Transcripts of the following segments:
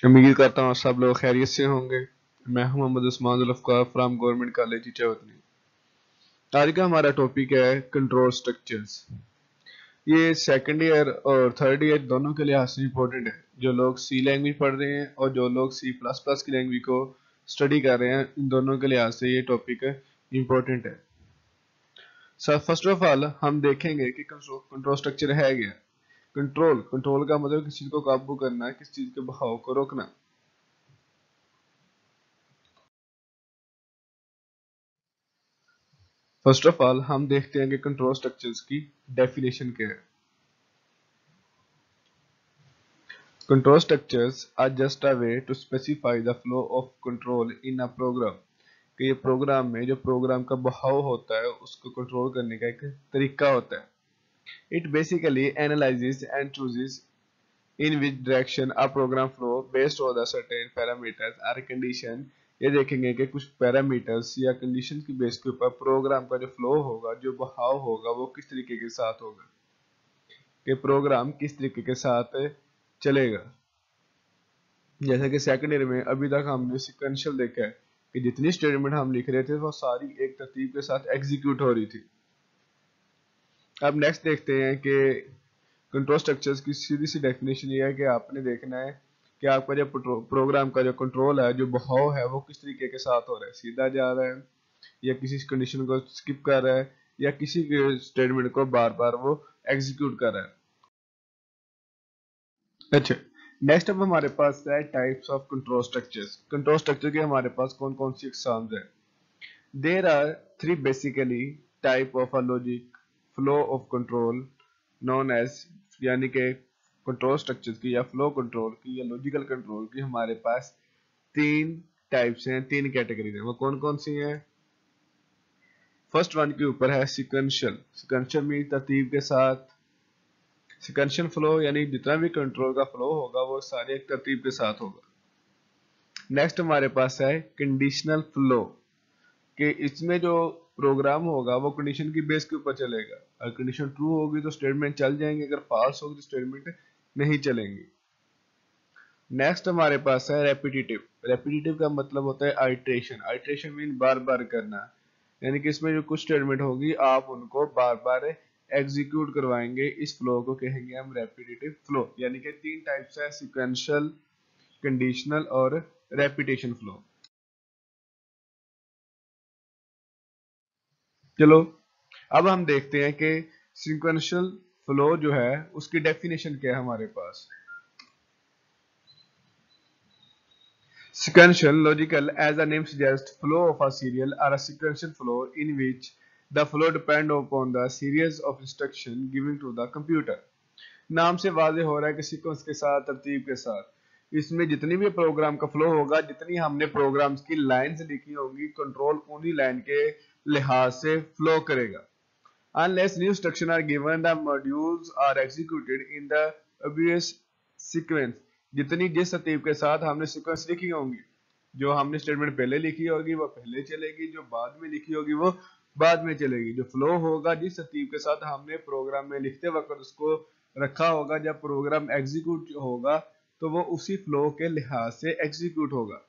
उम्मीद करता हूँ सब लोग खैरियत से होंगे। मैं हूं Mohammad Usman Zulfikar from government college Chavtani. आज का हमारा टॉपिक है कंट्रोल स्ट्रक्चर्स। ये सेकंड ईयर और थर्ड ईयर दोनों के लिहाज से इम्पोर्टेंट है। जो लोग सी लैंग्वेज पढ़ रहे हैं और जो लोग सी प्लस प्लस की लैंग्वेज को स्टडी कर रहे हैं, इन दोनों के लिहाज से ये टॉपिक इम्पोर्टेंट है। सर फर्स्ट ऑफ ऑल हम देखेंगे कि कंट्रोल स्ट्रक्चर है क्या। कंट्रोल कंट्रोल का मतलब किसी चीज को काबू करना है, किसी चीज के बहाव को रोकना। फर्स्ट ऑफ ऑल हम देखते हैं कि कंट्रोल स्ट्रक्चर्स की डेफिनेशन क्या है। Control structures are just a way to specify the flow of control in a program. कि ये प्रोग्राम में जो प्रोग्राम का बहाव होता है उसको कंट्रोल करने का एक तरीका होता है। It basically analyses and chooses in which direction a program flow based on the certain parameters or condition. ये देखेंगे कि कुछ पैरामीटर्स या कंडीशन की बेस के ऊपर प्रोग्राम का जो फ्लो होगा, जो बहाव होगा, वो किस तरीके के साथ होगा, कि प्रोग्राम किस तरीके के साथ चलेगा। जैसे कि सेकंड ईयर में अभी तक हमने सिक्वेंशियल देखा है कि जितनी स्टेटमेंट हम लिख रहे थे वो सारी एक तरतीब के साथ एग्जीक्यूट हो रही थी। अब नेक्स्ट देखते हैं कि कंट्रोल स्ट्रक्चर्स की सीधी सी डेफिनेशन ये है कि आपने देखना है कि आपका जो प्रोग्राम का जो कंट्रोल है, जो बहाव है, वो किस तरीके के साथ हो रहा है। सीधा जा रहा है या किसी कंडीशन को स्किप कर रहा है या किसी स्टेटमेंट को बार बार वो एग्जीक्यूट कर रहा है। अच्छा, नेक्स्ट अब हमारे पास है types of control structures. Control structure के हमारे पास कौन कौन सी एग्जाम्स है। There are three basically type of a logic flow of control known as, यानी कि कंट्रोल स्ट्रक्चर की या फ्लो कंट्रोल की या लॉजिकल कंट्रोल की हमारे पास तीन टाइप्स हैं, तीन कैटेगरी हैं। वो कौन कौन सी हैं। फर्स्ट वन के ऊपर है सिक्वेंशियल। सिक्वेंशियल मीन तरतीब के साथ। सिक्वेंशियल फ्लो यानी जितना भी कंट्रोल का फ्लो होगा वो सारे एक तरतीब के साथ होगा। नेक्स्ट हमारे पास है कंडीशनल फ्लो, कि इसमें जो प्रोग्राम होगा वो कंडीशन की बेस के ऊपर चलेगा। अगर कंडीशन ट्रू होगी तो स्टेटमेंट चल जाएंगे, अगर फॉल्स होगी तो स्टेटमेंट नहीं चलेंगी। नेक्स्ट हमारे पास है रेपिटेटिव। रेपिटेटिव का मतलब होता है आइट्रेशन। आइट्रेशन मीन बार बार करना, यानी कि इसमें जो कुछ स्टेटमेंट होगी आप उनको बार बार एग्जीक्यूट करवाएंगे। इस फ्लो को कहेंगे हम रेपिटेटिव फ्लो। यानी कि तीन टाइप्स है, सिक्वेंशियल, कंडीशनल और रेपिटेशन फ्लो। चलो अब हम देखते हैं कि सिक्वेंशियल फ्लो जो है उसकी डेफिनेशन क्या है हमारे पास। Sequential logical, as the name suggests, flow of a serial or a sequential flow in which the flow depend upon the series of instruction given to the computer। नाम से वाज़ेह हो रहा है कि सीक्वेंस के साथ, तरतीब के साथ इसमें जितनी भी प्रोग्राम का फ्लो होगा, जितनी हमने प्रोग्राम्स की लाइंस लिखी होंगी, कंट्रोल उन्हीं लाइन के लिहाज से फ्लो करेगा। Unless new instructions are given, the modules are executed in the obvious sequence। जितनी जिस तरतीब के साथ हमने सीक्वेंस लिखी होंगी, जो हमने स्टेटमेंट पहले लिखी होगी वो पहले चलेगी, जो बाद में लिखी होगी वो बाद में चलेगी। जो फ्लो होगा जिस तरतीब के साथ हमने प्रोग्राम में लिखते वक्त उसको रखा होगा, जब प्रोग्राम एग्जीक्यूट होगा तो वो उसी फ्लो के लिहाज से एग्जीक्यूट होगा।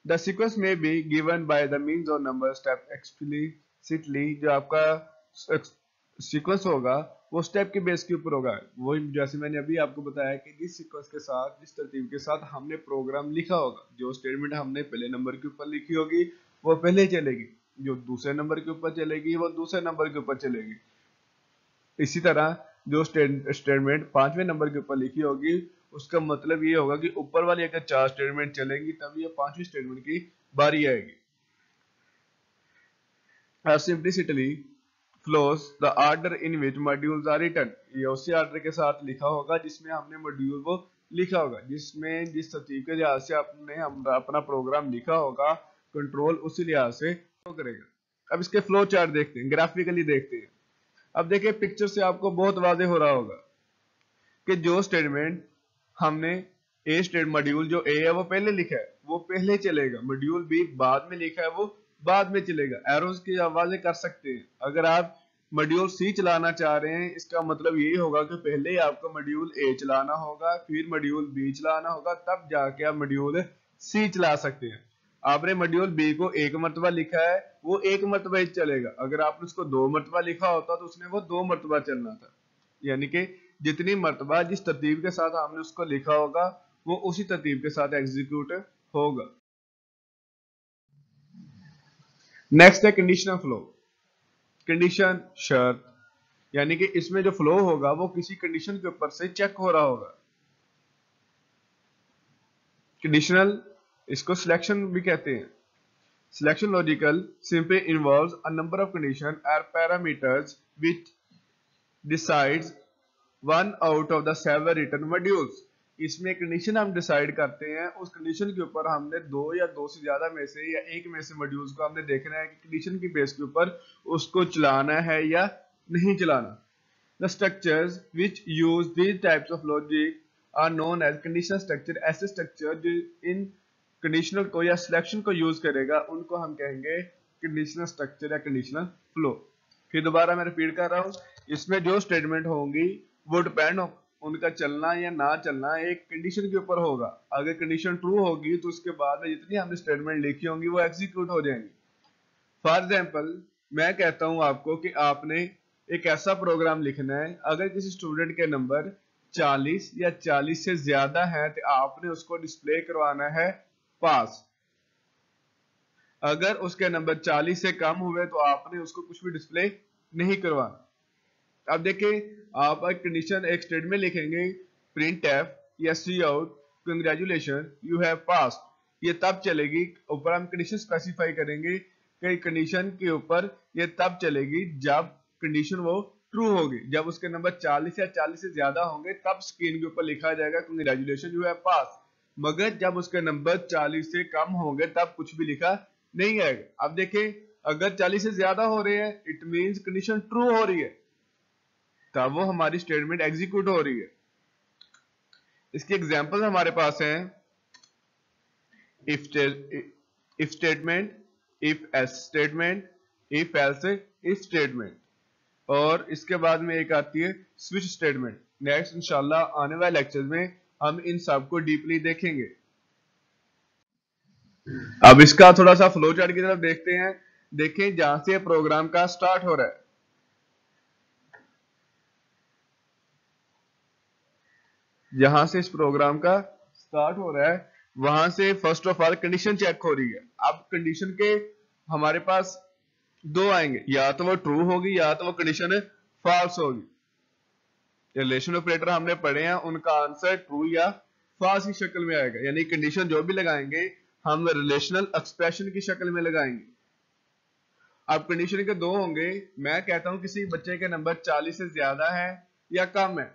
द सीक्वेंस में be given by the means of number step explicitly. जो आपका सीक्वेंस होगा वो स्टेप के बेस के ऊपर होगा। वो जैसे मैंने अभी आपको बताया कि जिस सीक्वेंस के साथ, जिस तरतीब के साथ हमने प्रोग्राम लिखा होगा, जो स्टेटमेंट हमने पहले नंबर के ऊपर लिखी होगी वो पहले चलेगी, जो दूसरे नंबर के ऊपर चलेगी वो दूसरे नंबर के ऊपर चलेगी। इसी तरह जो स्टेटमेंट पांचवें नंबर के ऊपर लिखी होगी उसका मतलब ये होगा कि ऊपर वाली अगर चार स्टेटमेंट चलेंगी तब ये पांचवी स्टेटमेंट की बारी आएगी। Simplicity flows the order in which modules are written. ये उसी ऑर्डर के साथ लिखा होगा जिसमें हमने मॉड्यूल वो लिखा होगा, जिसमें जिस तरतीब के लिहाज से आपने अपना प्रोग्राम लिखा होगा, कंट्रोल उसी लिहाज से फ्लो करेगा। अब इसके फ्लो चार्ट देखते हैं, ग्राफिकली देखते हैं। अब देखिए पिक्चर से आपको बहुत वादे हो रहा होगा कि जो स्टेटमेंट हमने ए स्टेट मॉड्यूल जो ए है वो पहले लिखा है वो पहले चलेगा, मॉड्यूल बी बाद में लिखा है वो बाद में चलेगा। एरोज की आवाजें कर सकते हैं। अगर आप मॉड्यूल सी चलाना चाह रहे हैं, इसका मतलब यही होगा कि पहले ही आपको मॉड्यूल ए चलाना होगा, फिर मॉड्यूल बी चलाना होगा, तब जाके आप मॉड्यूल सी चला सकते हैं। आपने मॉड्यूल बी को एक मरतबा लिखा है, वो एक मरतबा ही चलेगा। अगर आपने उसको 2 मरतबा लिखा होता तो उसने वो 2 मरतबा चलना था। यानी कि जितनी मरतबा जिस तरतीब के साथ आपने उसको लिखा होगा वो उसी तरतीब के साथ एग्जीक्यूट होगा। नेक्स्ट है कंडीशनल फ्लो। कंडीशन शर्त, यानी कि इसमें जो फ्लो होगा वो किसी कंडीशन के ऊपर से चेक हो रहा होगा। कंडीशनल, इसको सिलेक्शन भी कहते हैं। Selection logical simply involves a number of condition और parameters which decides one out of the 7 written modules. इसमें कंडीशन हम डिसाइड करते हैं, उस कंडीशन के ऊपर हमने 2 या 2 से ज्यादा में से या एक में से मॉड्यूल्स को हमने देखना है कि कंडीशन की बेस के ऊपर उसको चलाना है या नहीं चलाना। The structures which use these types of logic are known as conditional structure। ऐसे स्ट्रक्चर जो इन कंडीशनल को या सिलेक्शन को यूज करेगा उनको हम कहेंगे कंडीशनल स्ट्रक्चर या कंडीशनल फ्लो। फिर दोबारा मैं रिपीट कर रहा हूँ, इसमें जो स्टेटमेंट होंगी वो डिपेंड उनका चलना या ना चलना एक कंडीशन के ऊपर होगा। अगर कंडीशन ट्रू होगी तो उसके बाद में जितनी हमने स्टेटमेंट लिखी होंगी वो एग्जीक्यूट हो जाएंगी। फॉर एग्जाम्पल, मैं कहता हूं आपको कि आपने एक ऐसा प्रोग्राम लिखना है, अगर किसी स्टूडेंट के नंबर 40 या 40 से ज्यादा है तो आपने उसको डिस्प्ले करवाना है पास। अगर उसके नंबर 40 से कम हुए तो आपने उसको कुछ भी डिस्प्ले नहीं करवाना। अब देखिए, आप एक कंडीशन एक स्टेटमेंट लिखेंगे, प्रिंट एफ या cout congratulation you have passed. ये तब चलेगी, ऊपर हम कंडीशन स्पेसिफाई करेंगे कि कंडीशन के ऊपर ये तब चलेगी जब कंडीशन वो ट्रू होगी। जब उसके नंबर 40 या 40 से ज्यादा होंगे तब स्क्रीन के ऊपर लिखा जाएगा कंग्रेचुलेशन यू हैव पास। मगर जब उसके नंबर 40 से कम होंगे तब कुछ भी लिखा नहीं आएगा। अब देखिए, अगर 40 से ज्यादा हो रहे हैं इट मींस कंडीशन ट्रू हो रही है, तब वो हमारी स्टेटमेंट एग्जीक्यूट हो रही है। इसकी एग्जांपल हमारे पास हैं, if statement, if else statement, if else if statement, और इसके बाद में एक आती है स्विच स्टेटमेंट। नेक्स्ट इंशाल्लाह आने वाले लेक्चर में हम इन सब को डीपली देखेंगे। अब इसका थोड़ा सा फ्लो चार्ट की तरफ देखते हैं। देखें, जहां से प्रोग्राम का स्टार्ट हो रहा है, जहां से इस प्रोग्राम का स्टार्ट हो रहा है वहां से first of all condition check हो रही है। अब कंडीशन के हमारे पास 2 आएंगे, या तो वो ट्रू होगी या तो वो कंडीशन फॉल्स होगी। रिलेशन ऑपरेटर हमने पढ़े हैं, उनका आंसर ट्रू या फॉल्स की शक्ल में आएगा। यानी कंडीशन जो भी लगाएंगे हम रिलेशनल एक्सप्रेशन की शक्ल में लगाएंगे। अब कंडीशन के 2 होंगे, मैं कहता हूं किसी बच्चे के नंबर 40 से ज्यादा है या कम है।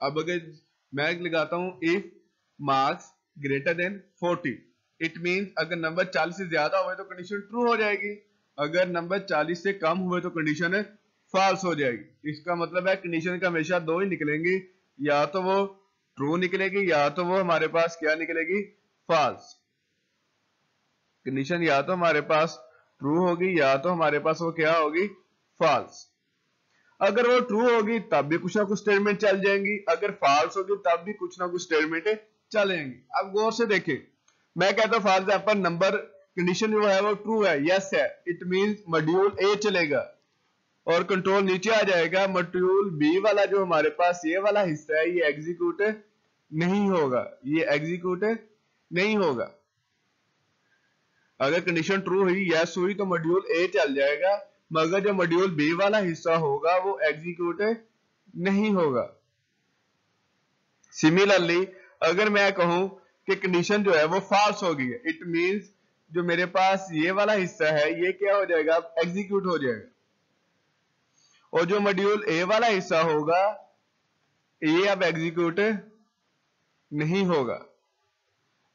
अब अगर मैं लगाता हूं if marks greater than 40, it means अगर नंबर 40 से ज्यादा हुए तो कंडीशन ट्रू हो जाएगी, अगर नंबर 40 से कम हुए तो कंडीशन फॉल्स हो जाएगी। इसका मतलब है कंडीशन का हमेशा 2 ही निकलेंगी, या तो वो ट्रू निकलेगी या तो वो हमारे पास क्या निकलेगी, फॉल्स। कंडीशन या तो हमारे पास ट्रू होगी या तो हमारे पास वो क्या होगी, फॉल्स। अगर वो ट्रू होगी तब भी कुछ ना कुछ स्टेटमेंट चल जाएंगी, अगर फॉल्स होगी तब भी कुछ ना कुछ स्टेटमेंट चलेंगी। अब गौर से देखें, मैं कहता हूं फॉर एग्जांपल नंबर कंडीशन जो है वो ट्रू है, यस है, इट मींस मॉड्यूल ए चलेगा, और कंट्रोल नीचे आ जाएगा, मॉड्यूल बी वाला जो हमारे पास ये वाला हिस्सा है ये एग्जीक्यूट नहीं होगा, ये एग्जीक्यूट नहीं होगा। अगर कंडीशन ट्रू हुई, यस हुई, तो मॉड्यूल ए चल जाएगा, मगर जो मॉड्यूल बी वाला हिस्सा होगा वो एग्जीक्यूट नहीं होगा। सिमिलरली अगर मैं कहूं कि कंडीशन जो है वो फॉल्स होगी, इट मींस जो मेरे पास ये वाला हिस्सा है ये क्या हो जाएगा, एग्जीक्यूट हो जाएगा, और जो मॉड्यूल ए वाला हिस्सा होगा ये अब एग्जीक्यूट नहीं होगा।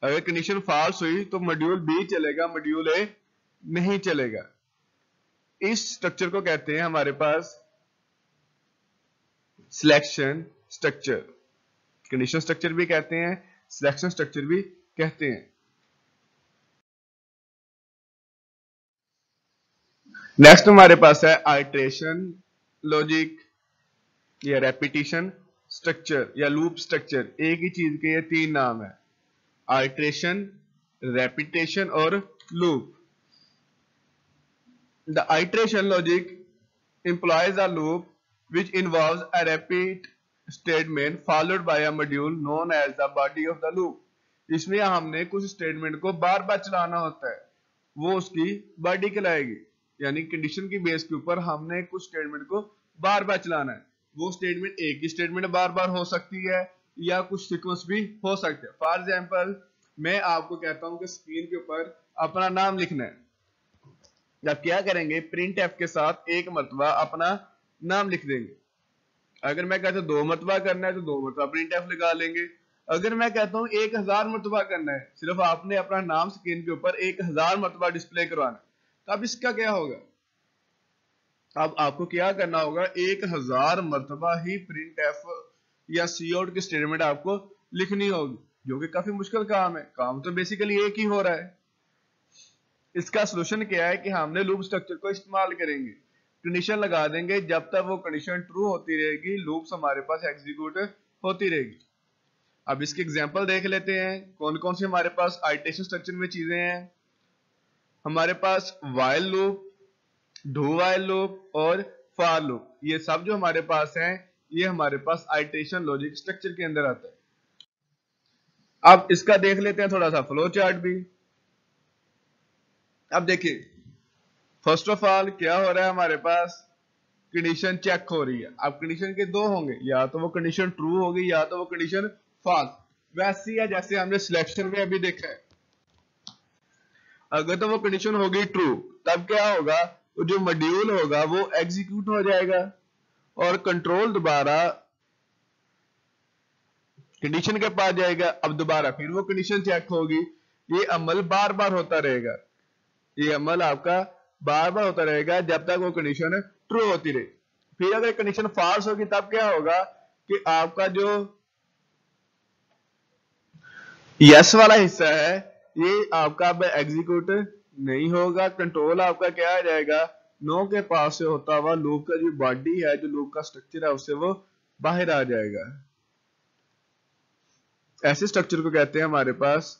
अगर कंडीशन फॉल्स हुई तो मॉड्यूल बी चलेगा, मॉड्यूल ए नहीं चलेगा। इस स्ट्रक्चर को कहते हैं हमारे पास सिलेक्शन स्ट्रक्चर। कंडीशन स्ट्रक्चर भी कहते हैं, सिलेक्शन स्ट्रक्चर भी कहते हैं। नेक्स्ट हमारे पास है आइटरेशन लॉजिक या रेपिटेशन स्ट्रक्चर या लूप स्ट्रक्चर, एक ही चीज के ये तीन नाम है, आइट्रेशन, रेपिटेशन और loop. The iteration logic implies a loop which involves a repeat statement followed by a module known as the body of the loop। इसमें हमने कुछ स्टेटमेंट को बार बार चलाना होता है, वो उसकी बॉडी कहलाएगी। यानी कंडीशन की बेस के ऊपर हमने कुछ स्टेटमेंट को बार बार चलाना है। वो स्टेटमेंट एक ही स्टेटमेंट बार बार हो सकती है या कुछ सीक्वेंस भी हो सकते हैं। फॉर एग्जाम्पल मैं आपको कहता हूं कि स्क्रीन के ऊपर अपना नाम लिखना है, जब क्या करेंगे प्रिंट एफ के साथ एक मरतबा अपना नाम लिख देंगे। अगर मैं कहता हूं 2 मरतबा करना है तो 2 मरतबा प्रिंट एफ लगा लेंगे। अगर मैं कहता हूं 1000 मरतबा करना है, सिर्फ आपने अपना नाम स्क्रीन के ऊपर 1000 मरतबा डिस्प्ले करवाना, तो अब इसका क्या होगा? अब आपको क्या करना होगा, 1000 मरतबा ही प्रिंट एफ या सी आउट की स्टेटमेंट आपको लिखनी होगी, जो कि काफी मुश्किल काम है। काम तो बेसिकली एक ही हो रहा है। इसका सोल्यूशन क्या है कि हमने लूप स्ट्रक्चर को इस्तेमाल करेंगे, कंडीशन लगा देंगे, जब तक वो कंडीशन ट्रू होती रहेगी लूप्स हमारे पास एग्जीक्यूट होती रहेगी। अब इसके एग्जांपल देख लेते हैं, कौन कौन से हमारे पास आइटरेशन स्ट्रक्चर में चीजें हैं। हमारे पास while loop, do while loop और फॉर लूप, ये सब जो हमारे पास हैं ये हमारे पास आइटरेशन लॉजिक स्ट्रक्चर के अंदर आता है। अब इसका देख लेते हैं थोड़ा सा फ्लो चार्ट भी। अब देखिए फर्स्ट ऑफ ऑल क्या हो रहा है, हमारे पास कंडीशन चेक हो रही है। अब कंडीशन के दो होंगे, या तो वो कंडीशन ट्रू होगी या तो वो कंडीशन फॉल्स। वैसी है जैसे हमने सिलेक्शन में अभी देखा है। अगर तो वो कंडीशन होगी ट्रू, तब क्या होगा, तो जो मॉड्यूल होगा वो एग्जीक्यूट हो जाएगा और कंट्रोल दोबारा कंडीशन के पास जाएगा। अब दोबारा फिर वो कंडीशन चेक होगी। ये अमल बार बार होता रहेगा, ये अमल आपका बार बार होता रहेगा जब तक वो कंडीशन ट्रू होती रहे। फिर अगर कंडीशन फॉल्स होगी तब क्या होगा कि आपका जो यस वाला हिस्सा है ये आपका अब एग्जीक्यूट नहीं होगा। कंट्रोल आपका क्या आ जाएगा, नो के पास से होता हुआ लूप का जो बॉडी है, जो लूप का स्ट्रक्चर है, उससे वो बाहर आ जाएगा। ऐसे स्ट्रक्चर को कहते हैं हमारे पास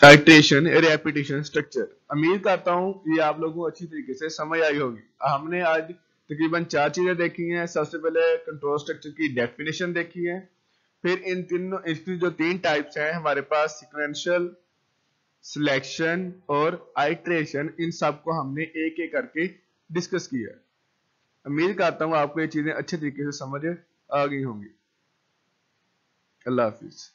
आइट्रेशन रेपिटेशन स्ट्रक्चर। उम्मीद करता हूं ये आप लोगों को अच्छी तरीके से समझ आई होगी। हमने आज तकरीबन 4 चीजें देखी हैं। सबसे पहले कंट्रोल स्ट्रक्चर की डेफिनेशन देखी है, फिर इन तीनों इसकी जो 3 टाइप्स हैं हमारे पास सीक्वेंशियल, सिलेक्शन और आइट्रेशन, इन सब को हमने एक एक करके डिस्कस किया। उम्मीद करता हूं आपको ये चीजें अच्छे तरीके से समझ आ गई होंगी। अल्लाह हाफिज।